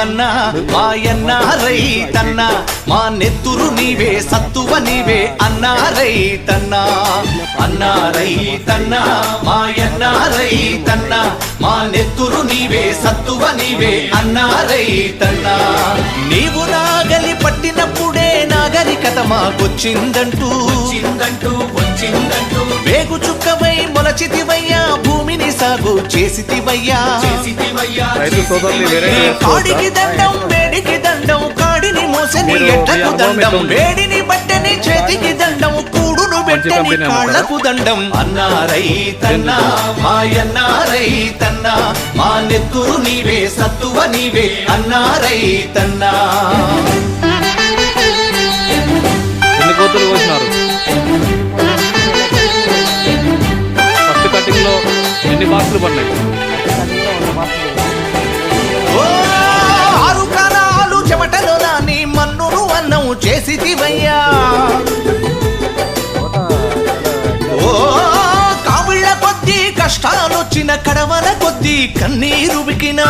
రైతన్నా మాయన్న రైతన్నా మా నెత్తురు నీవే సత్తువ నీవే అన్నా రైతన్నా అన్నా రైతన్నా మాయన్న రైతన్నా మా నెత్తురు నీవే సత్తువ నీవే అన్నా రైతన్నా నీవు నాగలి పట్టినప్పుడే నాగరికత మాకొచ్చిందంటూ వేగు చుక్కవై మొలచితివయ్యా భూమిని సాగు చేసితివయ్యా కాడికి దండం వేడికి దండం కాడిని మోసని ఎట్లకు దండం వేడిని బట్టని చేతికి దండం కూడును పెట్టని కాళ్లకు దండం అన్నా రైతన్నా మాయన్నా రైతన్నా మా నెత్తురు నీవే సత్తువ నీవే అన్నా రైతన్నా. ఎన్ని కోతులు కోసినారు? ఫస్ట్ కటింగ్ లో ఎన్ని బాక్సులు పడినాయి? 6 కాలాలు చెమటలో నాని మన్నును అన్నం చేసితివయ్యా కావిళ్ళ కొద్దీ కష్టాలొచ్చిన కడవల కొద్దీ కన్నీరు బికినా